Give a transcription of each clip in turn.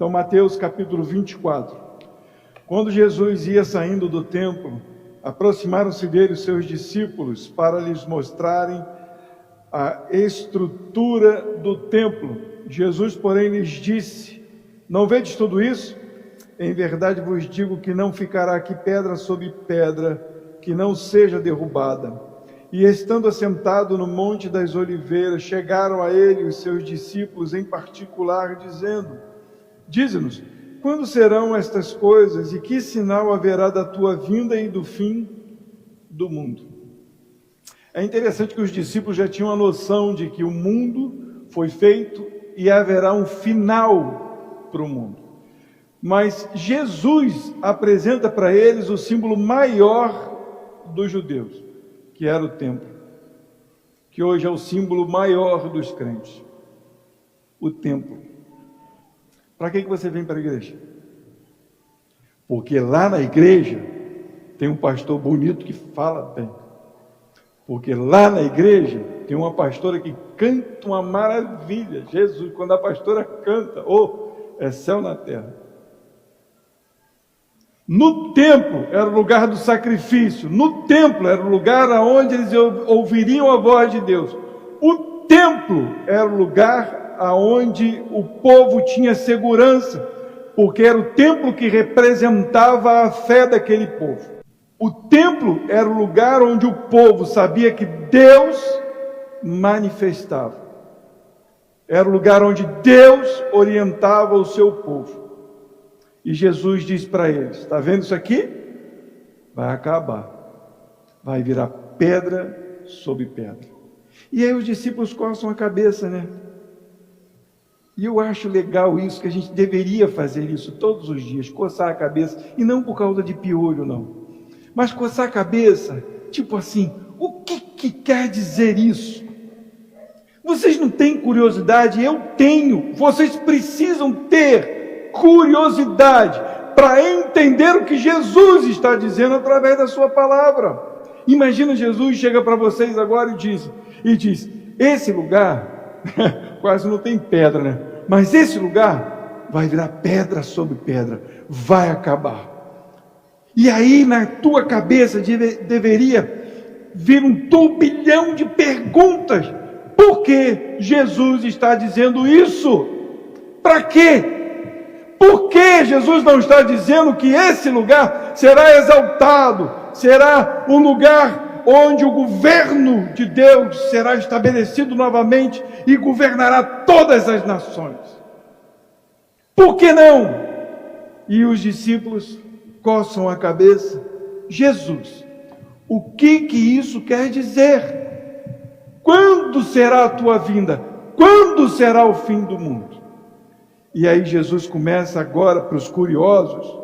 Então, Mateus capítulo 24. Quando Jesus ia saindo do templo, aproximaram-se dele os seus discípulos para lhes mostrarem a estrutura do templo. Jesus, porém, lhes disse: não vedes tudo isso? Em verdade vos digo que não ficará aqui pedra sobre pedra que não seja derrubada. E estando assentado no Monte das Oliveiras, chegaram a ele os seus discípulos em particular, dizendo: dize-nos, quando serão estas coisas e que sinal haverá da tua vinda e do fim do mundo? É interessante que os discípulos já tinham a noção de que o mundo foi feito e haverá um final para o mundo. Mas Jesus apresenta para eles o símbolo maior dos judeus, que era o templo, que hoje é o símbolo maior dos crentes, o templo. Para que você vem para a igreja? Porque lá na igreja tem um pastor bonito que fala bem. Porque lá na igreja tem uma pastora que canta uma maravilha. Jesus, quando a pastora canta, é céu na terra. No templo era o lugar do sacrifício. No templo era o lugar onde eles ouviriam a voz de Deus. O templo era o lugar aonde o povo tinha segurança, porque era o templo que representava a fé daquele povo. O templo era o lugar onde o povo sabia que Deus manifestava. Era o lugar onde Deus orientava o seu povo. E Jesus diz para eles: está vendo isso aqui? Vai acabar. Vai virar pedra sobre pedra. E aí os discípulos coçam a cabeça, né? E eu acho legal isso, que a gente deveria fazer isso todos os dias, coçar a cabeça, e não por causa de piolho, não. Mas coçar a cabeça, tipo assim, o que quer dizer isso? Vocês não têm curiosidade? Eu tenho. Vocês precisam ter curiosidade para entender o que Jesus está dizendo através da sua palavra. Imagina Jesus chega para vocês agora e diz, esse lugar... quase não tem pedra, né? Mas esse lugar vai virar pedra sobre pedra, vai acabar. E aí na tua cabeça deveria vir um turbilhão de perguntas. Por que Jesus está dizendo isso? Para quê? Por que Jesus não está dizendo que esse lugar será exaltado, será um lugar onde o governo de Deus será estabelecido novamente e governará todas as nações? Por que não? E os discípulos coçam a cabeça. Jesus, o que isso quer dizer? Quando será a tua vinda? Quando será o fim do mundo? E aí Jesus começa agora para os curiosos,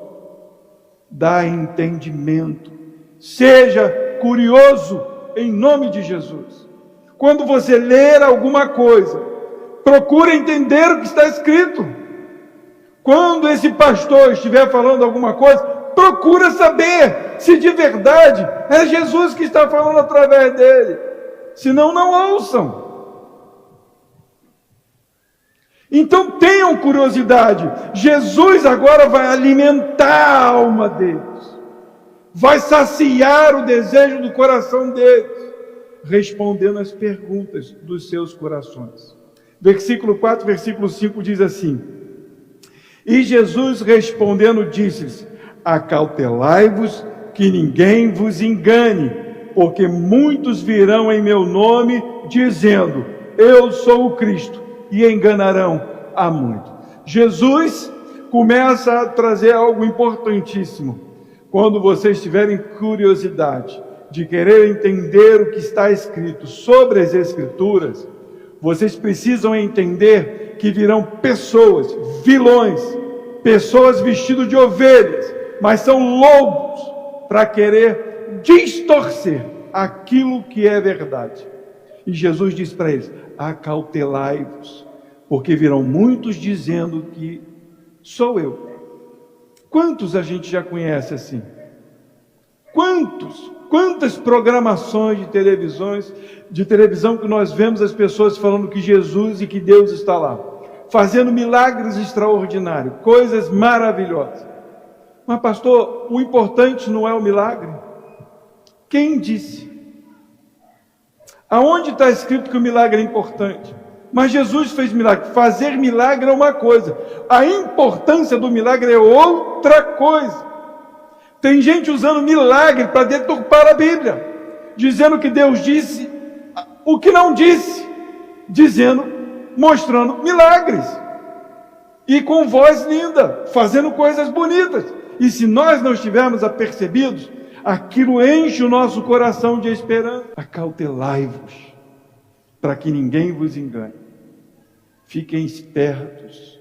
dar entendimento. Seja curioso em nome de Jesus. Quando você ler alguma coisa, procure entender o que está escrito. Quando esse pastor estiver falando alguma coisa, procura saber se de verdade é Jesus que está falando através dele. Senão, não ouçam. Então tenham curiosidade. Jesus agora vai alimentar a alma deles. Vai saciar o desejo do coração deles, respondendo às perguntas dos seus corações. Versículo 4, versículo 5 diz assim: e Jesus respondendo disse-lhes: acautelai-vos que ninguém vos engane, porque muitos virão em meu nome dizendo, eu sou o Cristo, e enganarão a muitos. Jesus começa a trazer algo importantíssimo. Quando vocês tiverem curiosidade de querer entender o que está escrito sobre as Escrituras, vocês precisam entender que virão pessoas, vilões, pessoas vestidas de ovelhas, mas são lobos para querer distorcer aquilo que é verdade. E Jesus diz para eles: acautelai-vos, porque virão muitos dizendo que sou eu. Quantos a gente já conhece assim? Quantas programações de televisão que nós vemos as pessoas falando que Jesus e que Deus está lá. fazendo milagres extraordinários, coisas maravilhosas. Mas pastor, o importante não é o milagre? Quem disse? Aonde está escrito que o milagre é importante? Mas Jesus fez milagre. Fazer milagre é uma coisa, a importância do milagre é outra coisa. Tem gente usando milagre para deturpar a Bíblia, dizendo que Deus disse o que não disse, mostrando milagres, e com voz linda, fazendo coisas bonitas. E se nós não estivermos apercebidos, aquilo enche o nosso coração de esperança. Acautelai-vos, para que ninguém vos engane. Fiquem espertos.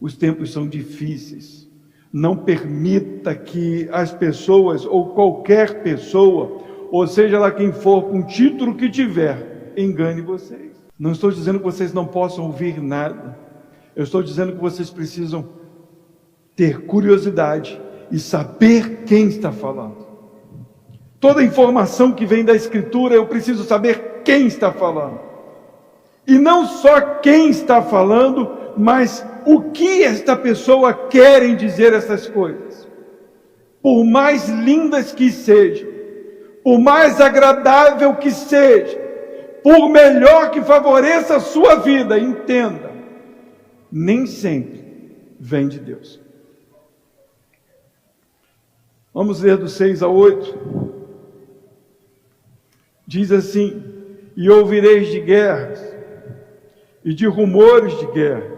Os tempos são difíceis. Não permita que as pessoas, ou qualquer pessoa, ou seja lá quem for, com o título que tiver, engane vocês. Não estou dizendo que vocês não possam ouvir nada. Eu estou dizendo que vocês precisam ter curiosidade e saber quem está falando. Toda informação que vem da Escritura, eu preciso saber quem está falando. E não só quem está falando, mas o que esta pessoa quer dizer essas coisas. Por mais lindas que sejam, por mais agradável que seja, por melhor que favoreça a sua vida, entenda, nem sempre vem de Deus. Vamos ler do 6 ao 8. Diz assim: e ouvireis de guerras e de rumores de guerra.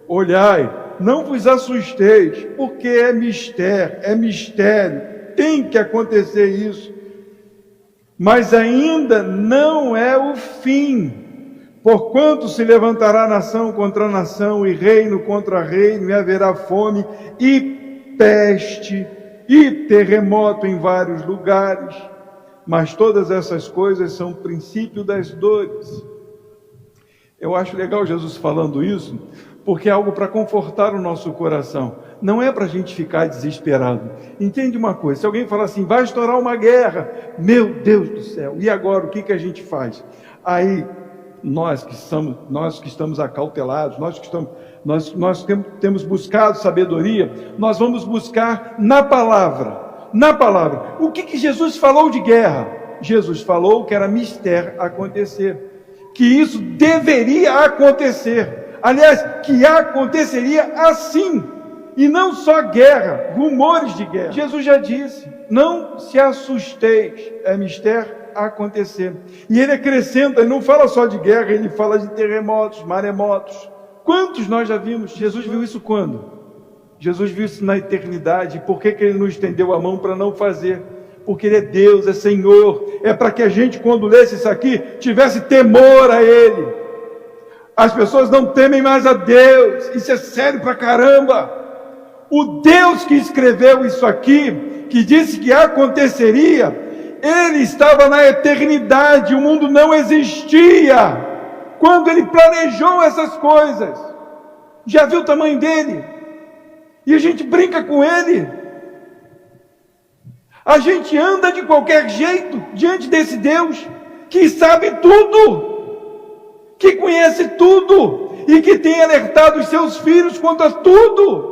Olhai, não vos assusteis, porque é mistério, tem que acontecer isso. Mas ainda não é o fim, porquanto se levantará nação contra nação, e reino contra reino, e haverá fome, e peste, e terremoto em vários lugares. Mas todas essas coisas são o princípio das dores. Eu acho legal Jesus falando isso, porque é algo para confortar o nosso coração. Não é para a gente ficar desesperado. Entende uma coisa, se alguém falar assim, vai estourar uma guerra, meu Deus do céu, e agora o que a gente faz? Aí, nós que estamos acautelados, nós temos buscado sabedoria, nós vamos buscar na palavra. O que Jesus falou de guerra? Jesus falou que era mistério acontecer, que isso deveria acontecer, aliás, que aconteceria assim, e não só guerra, rumores de guerra. Jesus já disse, não se assusteis, é mistério acontecer. E ele acrescenta, ele não fala só de guerra, ele fala de terremotos, maremotos. Quantos nós já vimos? Jesus viu isso quando? Jesus viu isso na eternidade. Por que ele não estendeu a mão para não fazer? Porque ele é Deus, é Senhor. É para que a gente, quando lesse isso aqui, tivesse temor a Ele. As pessoas não temem mais a Deus. Isso é sério pra caramba. O Deus que escreveu isso aqui, que disse que aconteceria, Ele estava na eternidade. O mundo não existia quando Ele planejou essas coisas. Já viu o tamanho dele? E a gente brinca com Ele. A gente anda de qualquer jeito diante desse Deus que sabe tudo, que conhece tudo e que tem alertado os seus filhos quanto a tudo.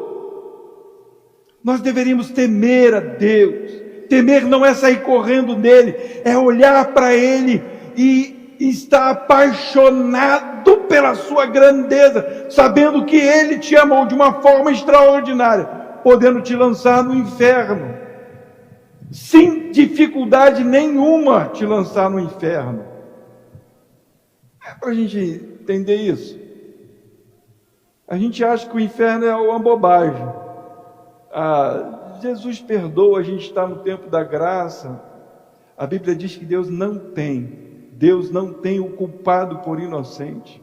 Nós deveríamos temer a Deus. Temer não é sair correndo nele, é olhar para Ele e estar apaixonado pela sua grandeza, sabendo que Ele te amou de uma forma extraordinária, podendo te lançar no inferno, sem dificuldade nenhuma te lançar no inferno. É para a gente entender isso. A gente acha que o inferno é uma bobagem. Jesus perdoa, a gente está no tempo da graça. A Bíblia diz que Deus não tem o culpado por inocente.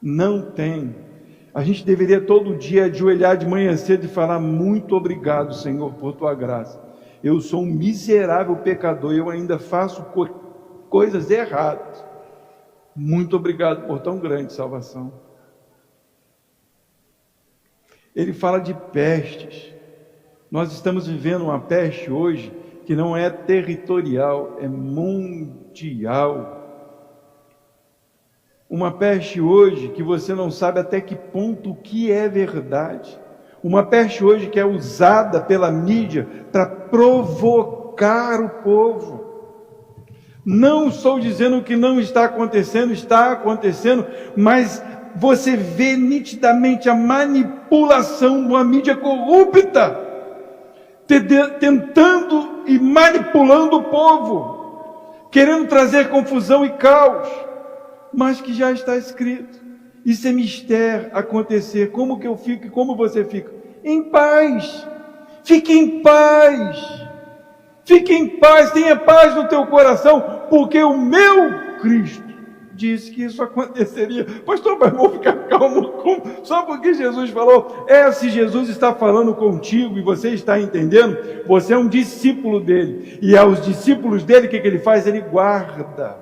Não tem. A gente deveria todo dia ajoelhar de manhã cedo e falar, muito obrigado, Senhor, por tua graça. Eu sou um miserável pecador e eu ainda faço coisas erradas. Muito obrigado por tão grande salvação. Ele fala de pestes. Nós estamos vivendo uma peste hoje que não é territorial, é mundial. Uma peste hoje que você não sabe até que ponto o que é verdade. Uma peste hoje que é usada pela mídia para provocar o povo. Não estou dizendo que não está acontecendo, mas você vê nitidamente a manipulação de uma mídia corrupta, tentando e manipulando o povo, querendo trazer confusão e caos, mas que já está escrito. Isso é mistério acontecer. Como que eu fico e como você fica? Em paz. Fique em paz. Fique em paz, tenha paz no teu coração, porque o meu Cristo disse que isso aconteceria. Pastor, mas vou ficar calmo, só porque Jesus falou. Se Jesus está falando contigo e você está entendendo, você é um discípulo dele. E aos discípulos dele, o que ele faz? Ele guarda.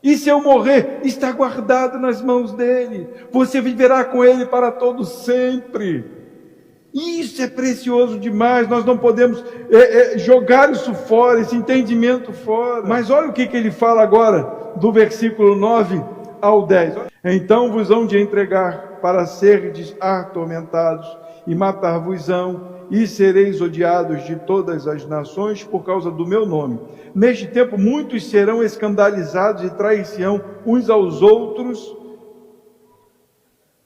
E se eu morrer, está guardado nas mãos dele. Você viverá com ele para todo sempre. Isso é precioso demais. Nós não podemos jogar isso fora, esse entendimento fora. Mas olha o que ele fala agora, do versículo 9 ao 10. Então vos hão de entregar para serdes atormentados, e matar-vos-ão, e sereis odiados de todas as nações por causa do meu nome. Neste tempo muitos serão escandalizados e trair-se-ão uns aos outros,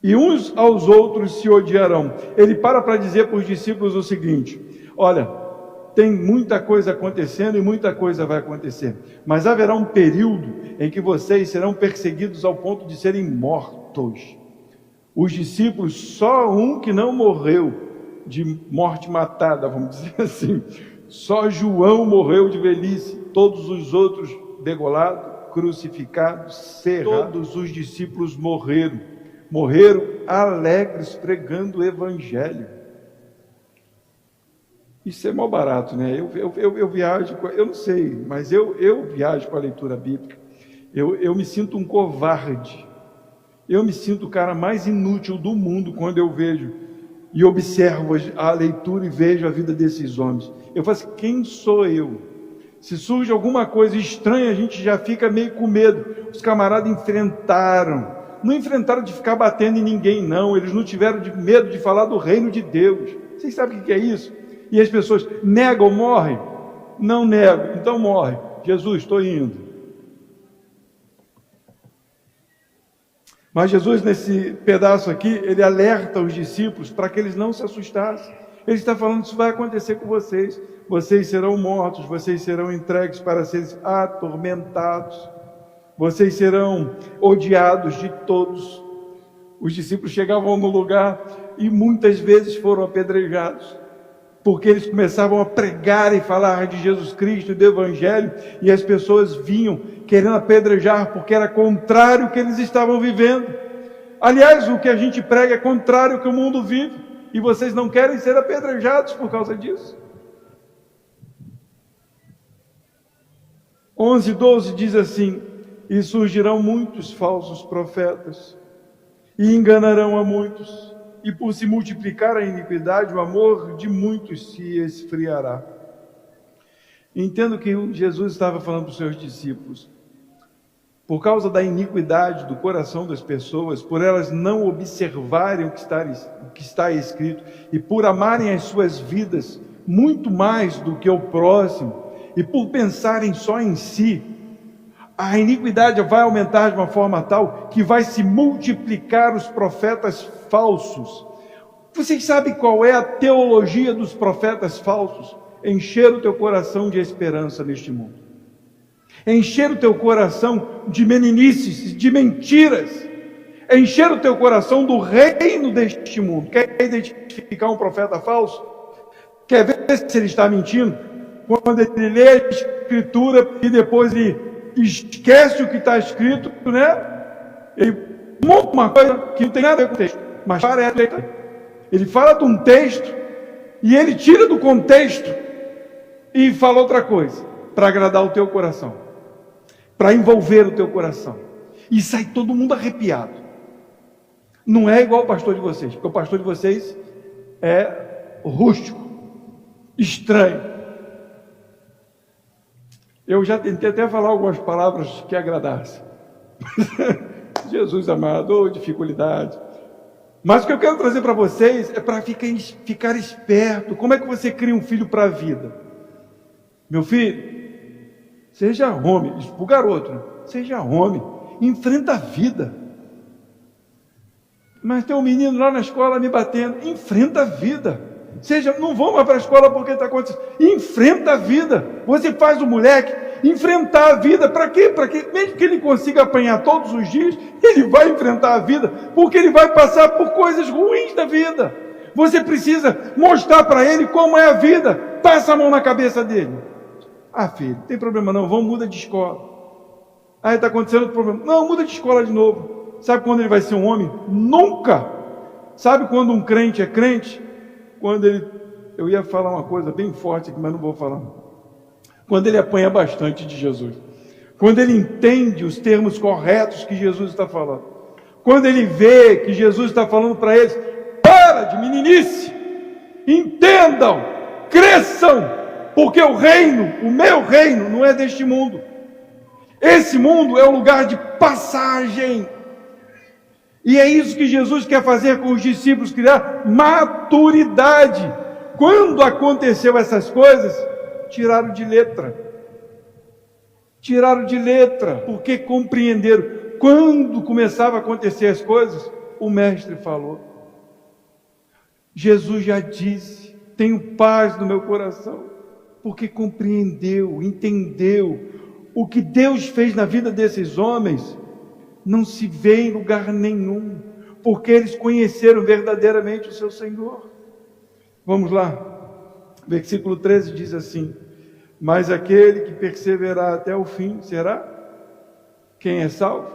e uns aos outros se odiarão. Ele para dizer para os discípulos o seguinte: olha, tem muita coisa acontecendo e muita coisa vai acontecer, mas haverá um período em que vocês serão perseguidos ao ponto de serem mortos. Os discípulos, só um que não morreu de morte matada, vamos dizer assim, só João morreu de velhice, todos os outros degolados, crucificados, cerrados. Todos os discípulos morreram alegres, pregando o Evangelho. Isso é mó barato, né? Eu viajo, eu não sei, mas eu viajo com a leitura bíblica. Eu me sinto um covarde. Eu me sinto o cara mais inútil do mundo quando eu vejo e observo a leitura e vejo a vida desses homens. Eu falo assim, quem sou eu? Se surge alguma coisa estranha, a gente já fica meio com medo. Os camaradas não enfrentaram de ficar batendo em ninguém, não. Eles não tiveram medo de falar do reino de Deus. Vocês sabem o que é isso? E as pessoas negam ou morrem? Não negam, então morre. Jesus, estou indo. Mas Jesus, nesse pedaço aqui, ele alerta os discípulos para que eles não se assustassem. Ele está falando, isso vai acontecer com vocês. Vocês serão mortos, vocês serão entregues para serem atormentados. Vocês serão odiados de todos. Os discípulos chegavam no lugar e muitas vezes foram apedrejados, porque eles começavam a pregar e falar de Jesus Cristo, do Evangelho, e as pessoas vinham querendo apedrejar, porque era contrário ao que eles estavam vivendo. Aliás, o que a gente prega é contrário ao que o mundo vive, e vocês não querem ser apedrejados por causa disso. 11:12 diz assim: e surgirão muitos falsos profetas, e enganarão a muitos, e por se multiplicar a iniquidade, o amor de muitos se esfriará. Entendo que Jesus estava falando para os seus discípulos, por causa da iniquidade do coração das pessoas, por elas não observarem o que está escrito, e por amarem as suas vidas muito mais do que o próximo, e por pensarem só em si, a iniquidade vai aumentar de uma forma tal que vai se multiplicar os profetas falsos. Vocês sabem qual é a teologia dos profetas falsos? Encher o teu coração de esperança neste mundo. Encher o teu coração de meninices, de mentiras. Encher o teu coração do reino deste mundo. Quer identificar um profeta falso? Quer ver se ele está mentindo? Quando ele lê a Escritura e depois ele esquece o que está escrito, né? Ele monta uma coisa que não tem nada a ver com o texto, mas parece. Ele fala de um texto e ele tira do contexto e fala outra coisa, para agradar o teu coração, para envolver o teu coração, e sai todo mundo arrepiado. Não é igual o pastor de vocês, porque o pastor de vocês é rústico, estranho. Eu já tentei até falar algumas palavras que agradassem. Jesus amado, ou dificuldade. Mas o que eu quero trazer para vocês é para ficar esperto. Como é que você cria um filho para a vida? Meu filho, seja homem, diz para o garoto, né? Seja homem, enfrenta a vida. Mas tem um menino lá na escola me batendo, enfrenta a vida. Não vão mais para a escola porque está acontecendo. Enfrenta a vida. Você faz o moleque enfrentar a vida. Para quê? Para que, mesmo que ele consiga apanhar todos os dias, ele vai enfrentar a vida, porque ele vai passar por coisas ruins da vida. Você precisa mostrar para ele como é a vida. Passa a mão na cabeça dele. Ah, filho, não tem problema não, muda de escola. Aí está acontecendo outro problema. Não, muda de escola de novo. Sabe quando ele vai ser um homem? Nunca! Sabe quando um crente é crente? Quando ele... Eu ia falar uma coisa bem forte aqui, mas não vou falar. Quando ele apanha bastante de Jesus. Quando ele entende os termos corretos que Jesus está falando. Quando ele vê que Jesus está falando para eles, para de meninice! Entendam! Cresçam! Porque o meu reino, não é deste mundo. Esse mundo é um lugar de passagem. E é isso que Jesus quer fazer com os discípulos, criar maturidade. Quando aconteceu essas coisas, tiraram de letra. Tiraram de letra, porque compreenderam. Quando começava a acontecer as coisas, o mestre falou. Jesus já disse, tenho paz no meu coração, porque compreendeu, entendeu o que Deus fez na vida desses homens. Não se vê em lugar nenhum, porque eles conheceram verdadeiramente o seu Senhor. Vamos lá, versículo 13 diz assim: mas aquele que perseverar até o fim, será? Quem é salvo?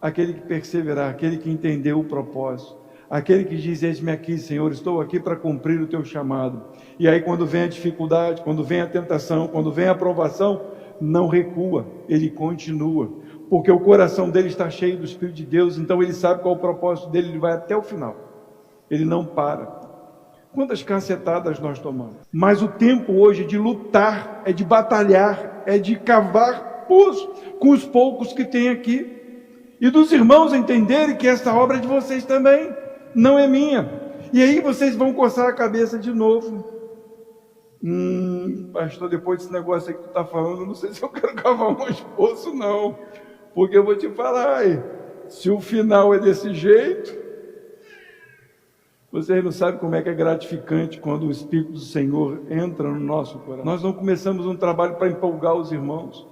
Aquele que perseverar, aquele que entendeu o propósito, aquele que diz, eis-me aqui, Senhor, estou aqui para cumprir o teu chamado. E aí quando vem a dificuldade, quando vem a tentação, quando vem a provação, não recua, ele continua. Porque o coração dele está cheio do Espírito de Deus, então ele sabe qual é o propósito dele, ele vai até o final. Ele não para. Quantas cacetadas nós tomamos? Mas o tempo hoje é de lutar, é de batalhar, é de cavar poço com os poucos que tem aqui. E dos irmãos entenderem que essa obra é de vocês também, não é minha. E aí vocês vão coçar a cabeça de novo. Pastor, depois desse negócio aí que tu está falando, eu não sei se eu quero cavar mais poço não. Porque eu vou te falar, se o final é desse jeito, vocês não sabem como é que é gratificante quando o Espírito do Senhor entra no nosso coração. Nós não começamos um trabalho para empolgar os irmãos.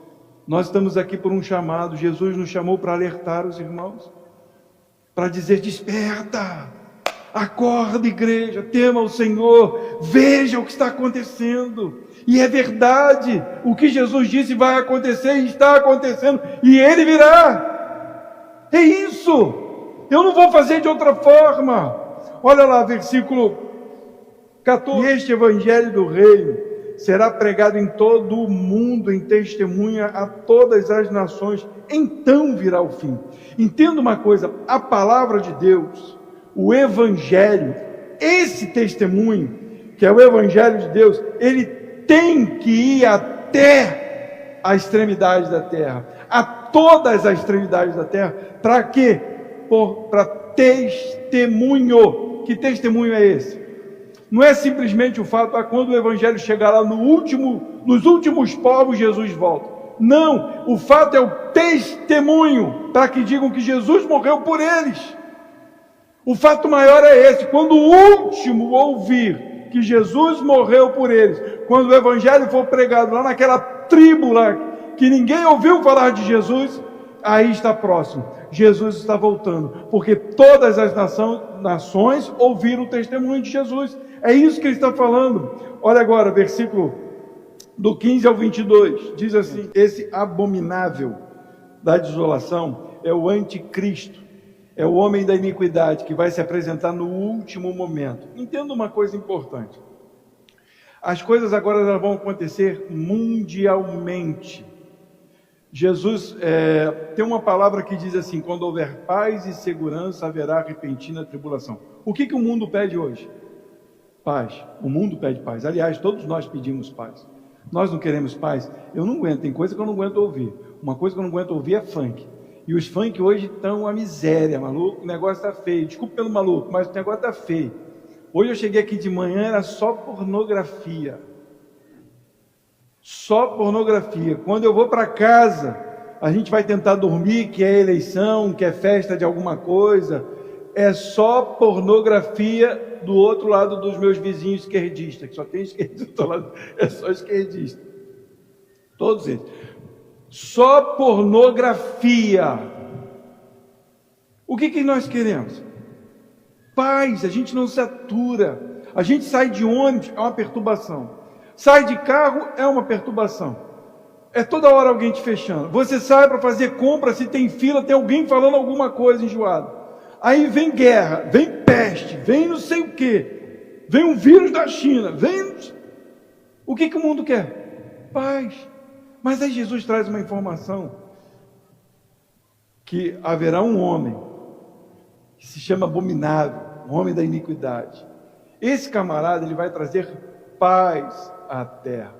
Nós estamos aqui por um chamado. Jesus nos chamou para alertar os irmãos, para dizer, desperta, acorda igreja, tema o Senhor, veja o que está acontecendo. E é verdade, o que Jesus disse vai acontecer e está acontecendo, e Ele virá. É isso, eu não vou fazer de outra forma. Olha lá, versículo 14. E este evangelho do reino será pregado em todo o mundo, em testemunha a todas as nações, então virá o fim. Entenda uma coisa, a palavra de Deus, o evangelho, esse testemunho, que é o evangelho de Deus, ele tem que ir até a extremidade da terra, a todas as extremidades da terra. Para quê? Para testemunho. Que testemunho é esse? Não é simplesmente o fato, quando o evangelho chegar lá nos últimos povos, Jesus volta. Não, o fato é o testemunho, para que digam que Jesus morreu por eles. O fato maior é esse, quando o último ouvir que Jesus morreu por eles, quando o evangelho for pregado lá naquela tribo lá, que ninguém ouviu falar de Jesus, aí está próximo, Jesus está voltando, porque todas as nações ouviram o testemunho de Jesus. É isso que ele está falando. Olha agora, versículo do 15 ao 22, diz assim: esse abominável da desolação é o anticristo, é o homem da iniquidade, que vai se apresentar no último momento. Entenda uma coisa importante. As coisas agora elas vão acontecer mundialmente. Jesus tem uma palavra que diz assim: quando houver paz e segurança, haverá repentina tribulação. O que o mundo pede hoje? Paz. O mundo pede paz. Aliás, todos nós pedimos paz. Nós não queremos paz. Eu não aguento, tem coisa que eu não aguento ouvir. Uma coisa que eu não aguento ouvir é funk. E os funk hoje estão uma miséria, maluco, o negócio está feio. Desculpa pelo maluco, mas o negócio está feio. Hoje eu cheguei aqui de manhã, era só pornografia. Só pornografia. Quando eu vou para casa, a gente vai tentar dormir, que é eleição, que é festa de alguma coisa. É só pornografia do outro lado dos meus vizinhos esquerdistas, que só tem esquerdista do outro lado, é só esquerdista. Todos eles. Só pornografia. O que nós queremos? Paz. A gente não satura. A gente sai de ônibus, é uma perturbação. Sai de carro, é uma perturbação. É toda hora alguém te fechando. Você sai para fazer compra, se tem fila, tem alguém falando alguma coisa enjoada. Aí vem guerra, vem peste, vem não sei o quê. Vem um vírus da China, vem... O que o mundo quer? Paz. Mas aí Jesus traz uma informação que haverá um homem que se chama abominável, um homem da iniquidade. Esse camarada, ele vai trazer paz à terra.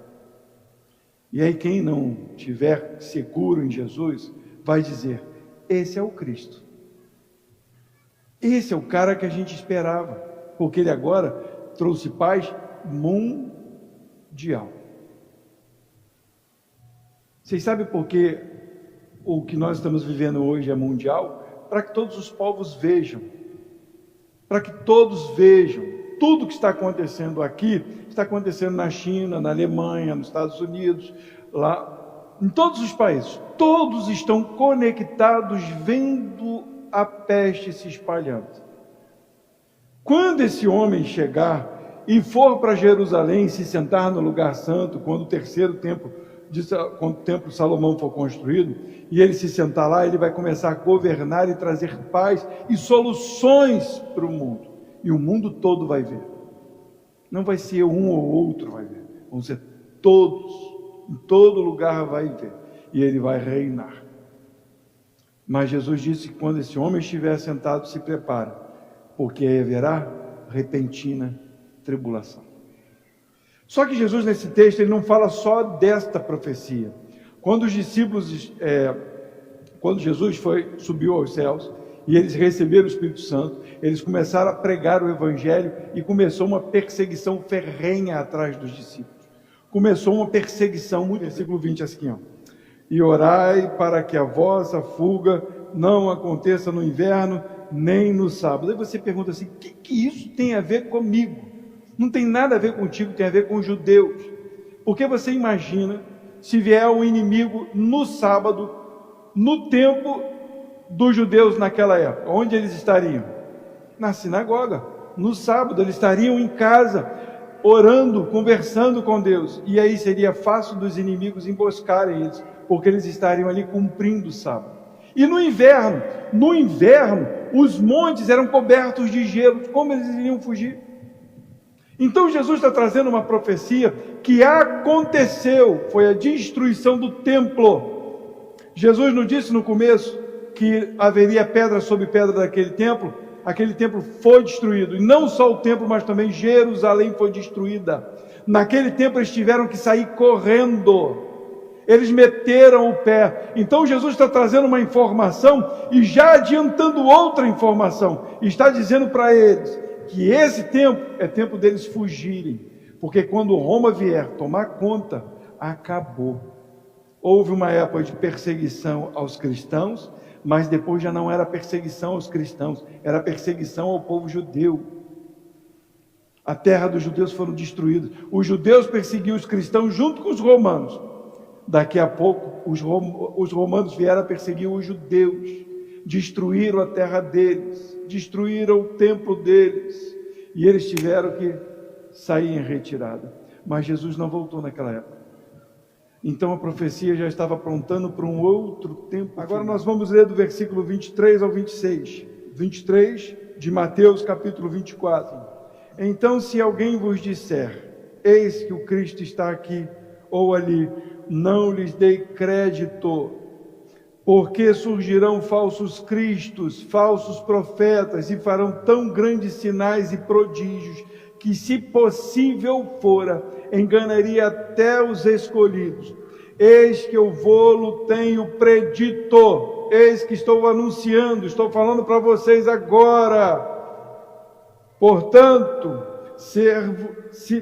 E aí quem não tiver seguro em Jesus, vai dizer, esse é o Cristo. Esse é o cara que a gente esperava, porque ele agora trouxe paz mundial. Vocês sabem por que o que nós estamos vivendo hoje é mundial? Para que todos os povos vejam. Para que todos vejam. Tudo que está acontecendo aqui, está acontecendo na China, na Alemanha, nos Estados Unidos, lá, em todos os países. Todos estão conectados, vendo a peste se espalhando. Quando esse homem chegar e for para Jerusalém, se sentar no lugar santo, quando o templo de Salomão for construído, e ele se sentar lá, ele vai começar a governar e trazer paz e soluções para o mundo. E o mundo todo vai ver. Não vai ser um ou outro vai ver. Vão ser todos. Em todo lugar vai ver. E ele vai reinar. Mas Jesus disse que quando esse homem estiver sentado, se prepara. Porque haverá repentina tribulação. Só que Jesus, nesse texto, ele não fala só desta profecia. Quando os discípulos, quando Jesus subiu aos céus, e eles receberam o Espírito Santo, eles começaram a pregar o Evangelho, e começou uma perseguição ferrenha atrás dos discípulos. Começou uma perseguição, muito versículo 20 assim, ó. E orai para que a vossa fuga não aconteça no inverno, nem no sábado. Aí você pergunta assim, o que isso tem a ver comigo? Não tem nada a ver contigo, tem a ver com os judeus. Porque você imagina, se vier um inimigo no sábado, no tempo dos judeus naquela época, onde eles estariam? Na sinagoga. No sábado, eles estariam em casa, orando, conversando com Deus. E aí seria fácil dos inimigos emboscarem eles, porque eles estariam ali cumprindo o sábado. E no inverno, os montes eram cobertos de gelo. Como eles iriam fugir? Então Jesus está trazendo uma profecia que aconteceu, foi a destruição do templo. Jesus não disse no começo que haveria pedra sobre pedra daquele templo? Aquele templo foi destruído, e não só o templo, mas também Jerusalém foi destruída. Naquele templo eles tiveram que sair correndo, eles meteram o pé. Então Jesus está trazendo uma informação e já adiantando outra informação, está dizendo para eles que esse tempo é tempo deles fugirem, porque quando Roma vier tomar conta, acabou. Houve uma época de perseguição aos cristãos, mas depois já não era perseguição aos cristãos, era perseguição ao povo judeu. A terra dos judeus foram destruídas. Os judeus perseguiam os cristãos junto com os romanos. Daqui a pouco, os romanos vieram a perseguir os judeus. Destruíram a terra deles, destruíram o templo deles, e eles tiveram que sair em retirada. Mas Jesus não voltou naquela época. Então a profecia já estava apontando para um outro tempo. Agora nós vamos ler do versículo 23 ao 26. 23 de Mateus capítulo 24. Então, se alguém vos disser, eis que o Cristo está aqui ou ali, não lhes dei crédito, porque surgirão falsos cristos, falsos profetas, e farão tão grandes sinais e prodígios, que se possível fora, enganaria até os escolhidos. Eis que eu vou-lo tenho predito. Eis que estou anunciando, estou falando para vocês agora. Portanto, se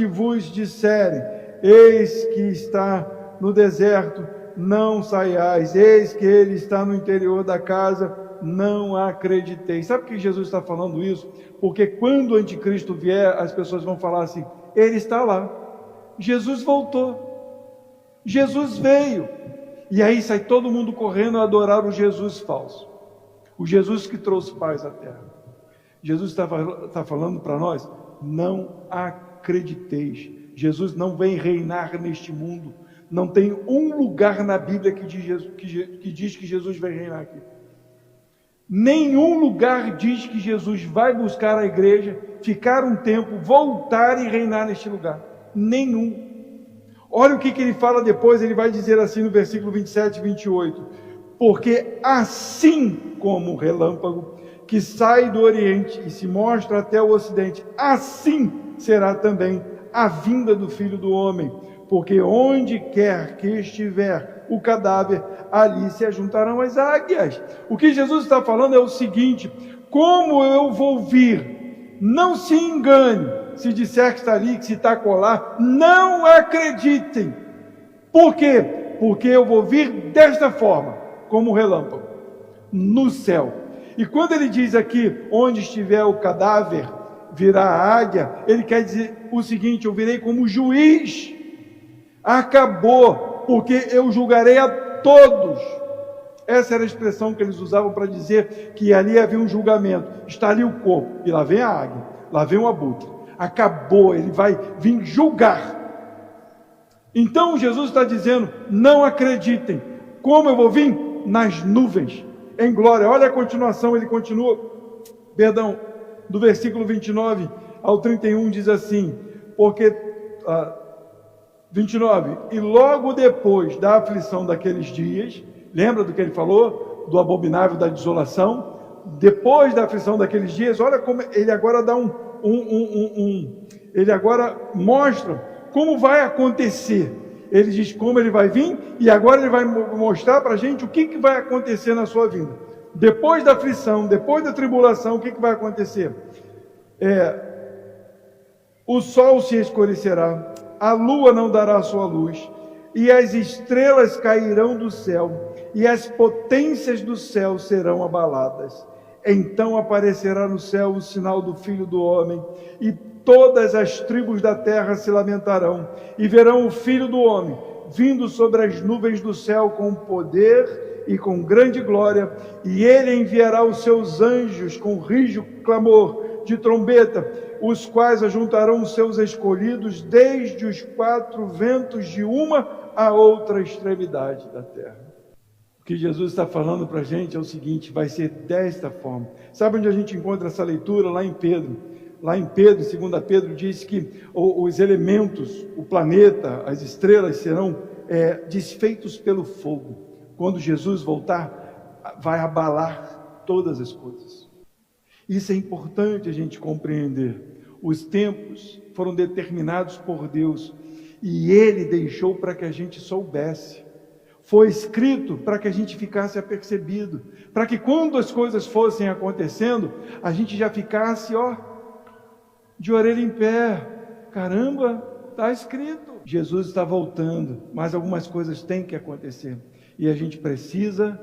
vos disserem, eis que está no deserto, não saiais, eis que ele está no interior da casa, não acrediteis. Sabe por que Jesus está falando isso? Porque quando o anticristo vier, as pessoas vão falar assim, ele está lá, Jesus voltou, Jesus veio, e aí sai todo mundo correndo a adorar o Jesus falso, o Jesus que trouxe paz à terra. Jesus está falando para nós, não acrediteis, Jesus não vem reinar neste mundo, não tem um lugar na Bíblia que diz que Jesus vai reinar aqui. Nenhum lugar diz que Jesus vai buscar a igreja, ficar um tempo, voltar e reinar neste lugar. Nenhum. Olha o que ele fala depois, ele vai dizer assim no versículo 27 e 28. Porque assim como o relâmpago que sai do Oriente e se mostra até o Ocidente, assim será também a vinda do Filho do Homem. Porque onde quer que estiver o cadáver, ali se ajuntarão as águias. O que Jesus está falando é o seguinte: como eu vou vir? Não se engane, se disser que está ali, que se está colar, não acreditem. Por quê? Porque eu vou vir desta forma, como um relâmpago, no céu. E quando ele diz aqui, onde estiver o cadáver, virá a águia, ele quer dizer o seguinte: eu virei como juiz. Acabou, porque eu julgarei a todos. Essa era a expressão que eles usavam para dizer que ali havia um julgamento. Está ali o corpo, e lá vem a águia, lá vem o abutre. Acabou, ele vai vir julgar. Então Jesus está dizendo, não acreditem. Como eu vou vir? Nas nuvens, em glória. Olha a continuação, ele continua, do versículo 29 ao 31 diz assim, 29, e logo depois da aflição daqueles dias, lembra do que ele falou? Do abominável da desolação? Depois da aflição daqueles dias, olha como ele agora dá ele agora mostra como vai acontecer. Ele diz como ele vai vir, e agora ele vai mostrar para a gente o que vai acontecer na sua vinda. Depois da aflição, depois da tribulação, o que vai acontecer? O sol se escurecerá, a lua não dará a sua luz, e as estrelas cairão do céu, e as potências do céu serão abaladas. Então aparecerá no céu o sinal do Filho do Homem, e todas as tribos da terra se lamentarão, e verão o Filho do Homem, vindo sobre as nuvens do céu com poder e com grande glória, e ele enviará os seus anjos com rijo clamor de trombeta, os quais ajuntarão os seus escolhidos desde os quatro ventos de uma a outra extremidade da terra. O que Jesus está falando para a gente é o seguinte, vai ser desta forma. Sabe onde a gente encontra essa leitura? Lá em Pedro. Lá em Pedro, 2 Pedro, diz que os elementos, o planeta, as estrelas serão desfeitos pelo fogo. Quando Jesus voltar, vai abalar todas as coisas. Isso é importante a gente compreender. Os tempos foram determinados por Deus e Ele deixou para que a gente soubesse. Foi escrito para que a gente ficasse apercebido, para que quando as coisas fossem acontecendo, a gente já ficasse, de orelha em pé. Caramba, está escrito. Jesus está voltando, mas algumas coisas têm que acontecer e a gente precisa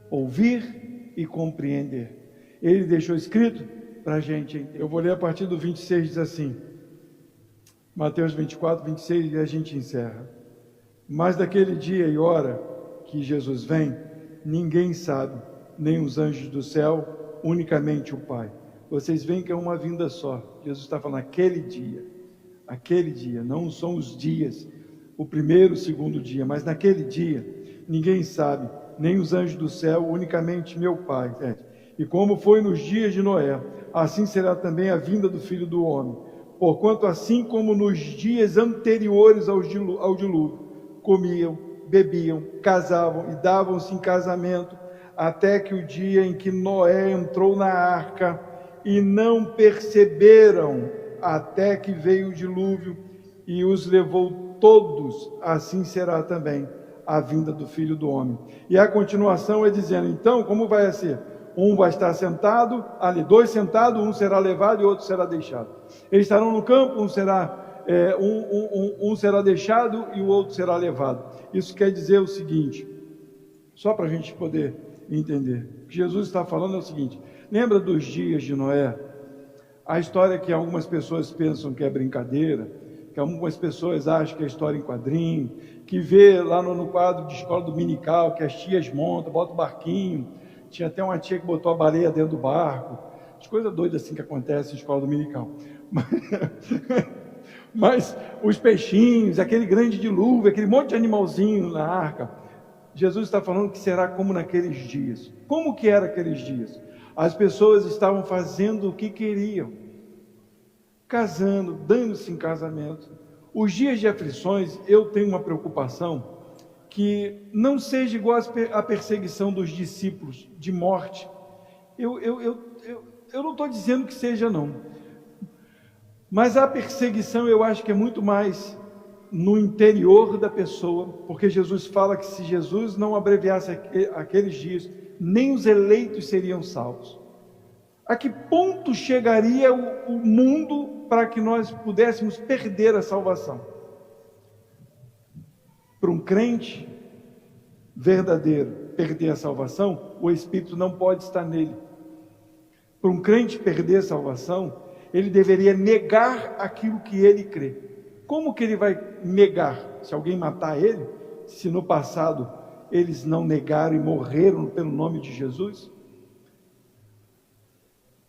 ouvir e compreender. Ele deixou escrito para a gente entender. Eu vou ler a partir do 26, diz assim, Mateus 24, 26, e a gente encerra. Mas daquele dia e hora que Jesus vem, ninguém sabe, nem os anjos do céu, unicamente o Pai. Vocês veem que é uma vinda só. Jesus está falando aquele dia, não são os dias, o primeiro, o segundo dia, mas naquele dia, ninguém sabe, nem os anjos do céu, unicamente meu Pai. E como foi nos dias de Noé, assim será também a vinda do Filho do Homem. Porquanto assim como nos dias anteriores ao dilúvio, comiam, bebiam, casavam e davam-se em casamento, até que o dia em que Noé entrou na arca, e não perceberam, até que veio o dilúvio e os levou todos, assim será também a vinda do Filho do Homem. E a continuação é dizendo, então, como vai ser? Um vai estar sentado, ali, dois sentados, um será levado e outro será deixado. Eles estarão no campo, um será deixado e o outro será levado. Isso quer dizer o seguinte, só para a gente poder entender. O que Jesus está falando é o seguinte, lembra dos dias de Noé? A história que algumas pessoas pensam que é brincadeira, que algumas pessoas acham que é história em quadrinho, que vê lá no quadro de escola dominical, que as tias montam, botam o barquinho, tinha até uma tia que botou a baleia dentro do barco, as coisas doidas assim que acontecem em escola dominical. Mas os peixinhos, aquele grande dilúvio, aquele monte de animalzinho na arca, Jesus está falando que será como naqueles dias. Como que era aqueles dias? As pessoas estavam fazendo o que queriam, casando, dando-se em casamento. Os dias de aflições, eu tenho uma preocupação que não seja igual à perseguição dos discípulos, de morte. Eu não estou dizendo que seja não, mas a perseguição eu acho que é muito mais no interior da pessoa, porque Jesus fala que se Jesus não abreviasse aqueles dias, nem os eleitos seriam salvos. A que ponto chegaria o mundo para que nós pudéssemos perder a salvação? Para um crente verdadeiro perder a salvação, o Espírito não pode estar nele. Para um crente perder a salvação, ele deveria negar aquilo que ele crê. Como que ele vai negar? Se alguém matar ele, se no passado eles não negaram e morreram pelo nome de Jesus?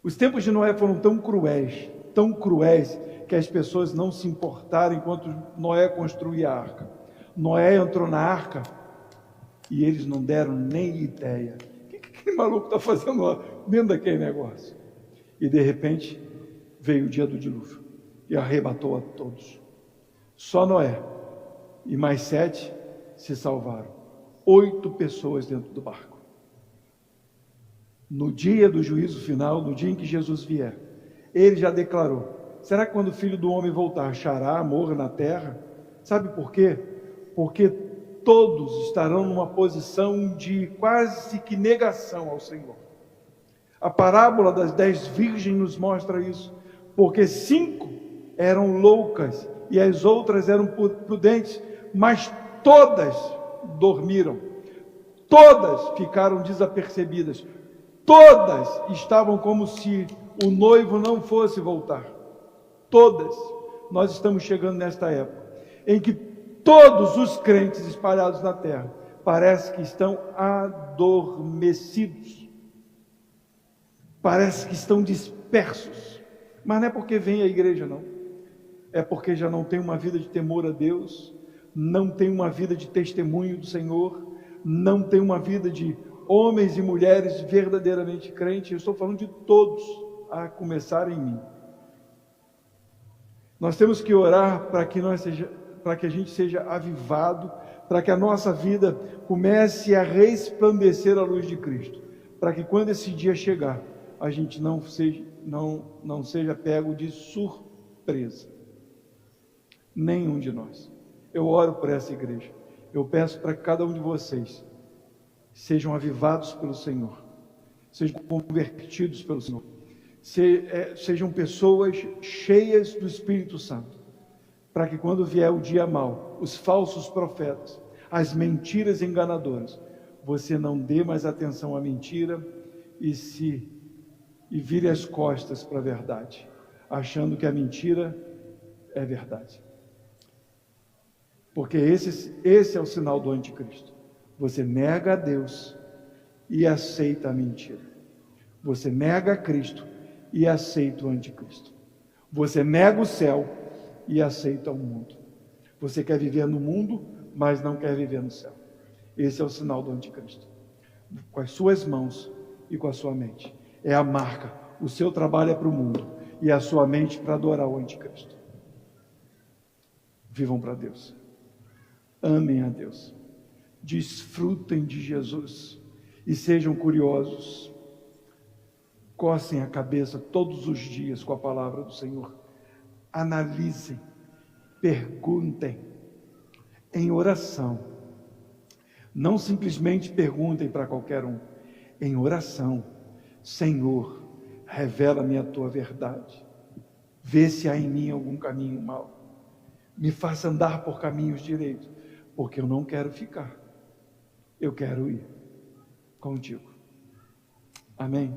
Os tempos de Noé foram tão cruéis, que as pessoas não se importaram enquanto Noé construía a arca. Noé entrou na arca e eles não deram nem ideia. O que aquele maluco está fazendo lá dentro daquele negócio? E de repente veio o dia do dilúvio e arrebatou a todos. Só Noé e mais 7 se salvaram. 8 pessoas dentro do barco. No dia do juízo final, no dia em que Jesus vier, ele já declarou, será que quando o Filho do Homem voltar, achará amor na terra? Sabe por quê? Porque todos estarão numa posição de quase que negação ao Senhor. A parábola das 10 virgens nos mostra isso, porque 5 eram loucas e as outras eram prudentes, mas todas dormiram, todas ficaram desapercebidas, todas estavam como se o noivo não fosse voltar. Todas. Nós estamos chegando nesta época em que todos os crentes espalhados na terra parece que estão adormecidos, parece que estão dispersos, mas não é porque vem à igreja não, é porque já não tem uma vida de temor a Deus, não tem uma vida de testemunho do Senhor, não tem uma vida de homens e mulheres verdadeiramente crentes. Eu estou falando de todos, a começar em mim. Nós temos que orar para que a gente seja avivado, para que a nossa vida comece a resplandecer a luz de Cristo, para que quando esse dia chegar, a gente não seja pego de surpresa. Nenhum de nós. Eu oro por essa igreja. Eu peço para que cada um de vocês sejam avivados pelo Senhor, sejam convertidos pelo Senhor, sejam pessoas cheias do Espírito Santo, para que quando vier o dia mau, os falsos profetas, as mentiras enganadoras, você não dê mais atenção à mentira e vire as costas para a verdade, achando que a mentira é verdade. Porque esse é o sinal do anticristo. Você nega a Deus e aceita a mentira. Você nega a Cristo e aceita o anticristo. Você nega o céu e aceita o mundo. Você quer viver no mundo, mas não quer viver no céu. Esse é o sinal do anticristo. Com as suas mãos e com a sua mente. É a marca. O seu trabalho é para o mundo e a sua mente para adorar o anticristo. Vivam para Deus. Amem a Deus. Desfrutem de Jesus e sejam curiosos. Cocem a cabeça todos os dias com a palavra do Senhor. Analisem, perguntem, em oração. Não simplesmente perguntem para qualquer um. Em oração, Senhor, revela-me a tua verdade. Vê se há em mim algum caminho mau. Me faça andar por caminhos direitos, porque eu não quero ficar. Eu quero ir contigo. Amém?